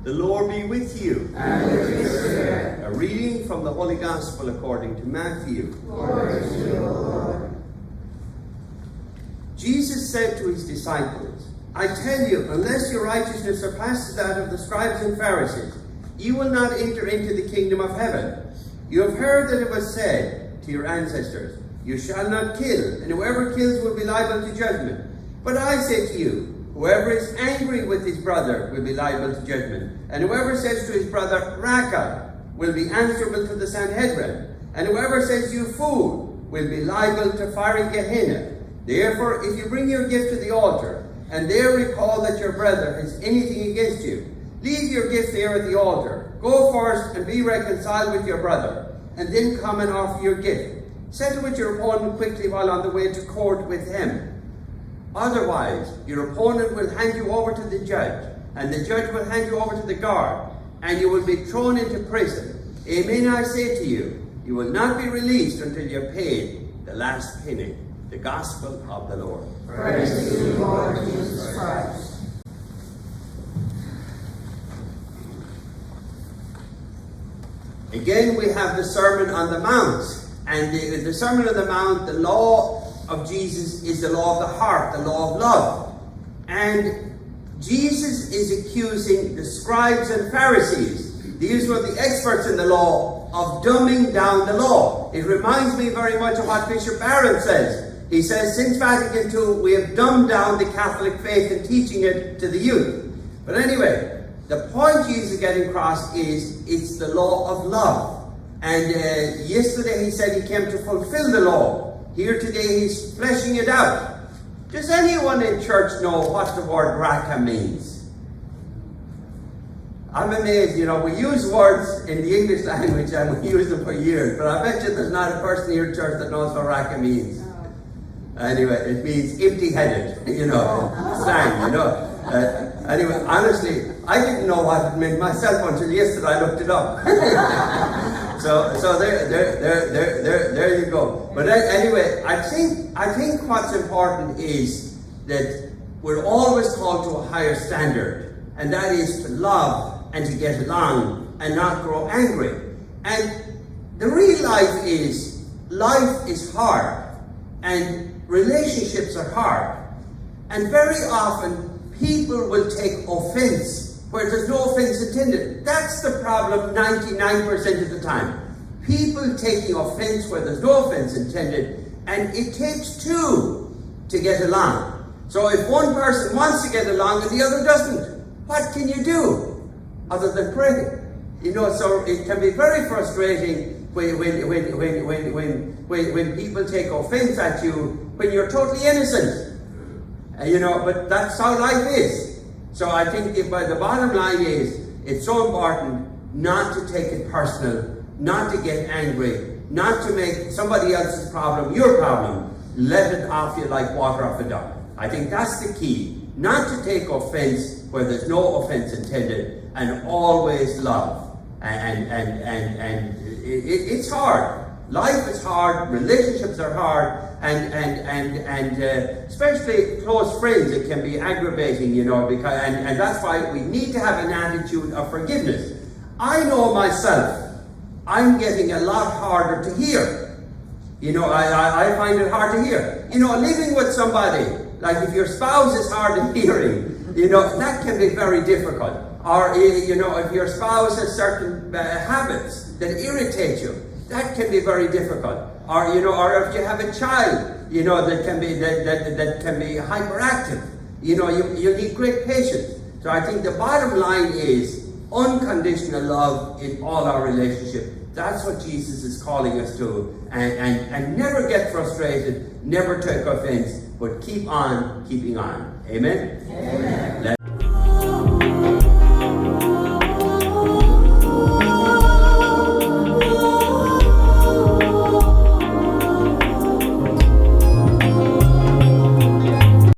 The Lord be with you. And with your spirit. A reading from the Holy Gospel according to Matthew. Glory to you, O Lord. Jesus said to his disciples, I tell you, unless your righteousness surpasses that of the scribes and Pharisees, you will not enter into the kingdom of heaven. You have heard that it was said to your ancestors, you shall not kill, and whoever kills will be liable to judgment. But I say to you, whoever is angry with his brother will be liable to judgment. And whoever says to his brother, Raka, will be answerable to the Sanhedrin. And whoever says, you fool, will be liable to fiery Gehenna. Therefore, if you bring your gift to the altar, and there recall that your brother has anything against you, leave your gift there at the altar. Go first and be reconciled with your brother, and then come and offer your gift. Settle with your opponent quickly while on the way to court with him. Otherwise, your opponent will hand you over to the judge, and the judge will hand you over to the guard, and you will be thrown into prison. Amen, I say to you, you will not be released until you have paid the last penny. The Gospel of the Lord. Praise to you, Lord Jesus Christ. Again, we have the Sermon on the Mount. And the Sermon on the Mount, the law of Jesus is the law of the heart, the law of love. And Jesus is accusing the scribes and Pharisees, these were the experts in the law, of dumbing down the law. It reminds me very much of what Bishop Barron says. He says, since Vatican II, we have dumbed down the Catholic faith and teaching it to the youth. But anyway, the point Jesus is getting across is, it's the law of love. And yesterday he said he came to fulfill the law. Here today he's fleshing it out. Does anyone in church know what the word raka means? I'm amazed, we use words in the English language and we use them for years, but I bet you there's not a person here in church that knows what raka means. Anyway, it means empty-headed, slang, anyway, honestly, I didn't know what it meant myself until yesterday I looked it up. So there you go. But anyway, I think what's important is that we're always called to a higher standard, and that is to love and to get along and not grow angry. And the real life is hard, and relationships are hard, and very often people will take offense where there's no offense intended. That's the problem 99% of the time. People taking offense where there's no offense intended, and it takes two to get along. So if one person wants to get along and the other doesn't, what can you do other than pray? So it can be very frustrating when people take offense at you when you're totally innocent. But that's how life is. So I think the bottom line is, it's so important not to take it personal, not to get angry, not to make somebody else's problem your problem. Let it off you like water off a duck. I think that's the key. Not to take offense where there's no offense intended, and always love. And it's hard. Life is hard, relationships are hard, and especially close friends, it can be aggravating, because and that's why we need to have an attitude of forgiveness. I know myself, I'm getting a lot harder to hear. I find it hard to hear. Living with somebody, like if your spouse is hard of hearing, that can be very difficult. Or, if your spouse has certain habits that irritate you, that can be very difficult. Or, or if you have a child, that can be hyperactive. You need great patience. So I think the bottom line is unconditional love in all our relationships. That's what Jesus is calling us to. And never get frustrated, never take offense, but keep on keeping on. Amen? Amen.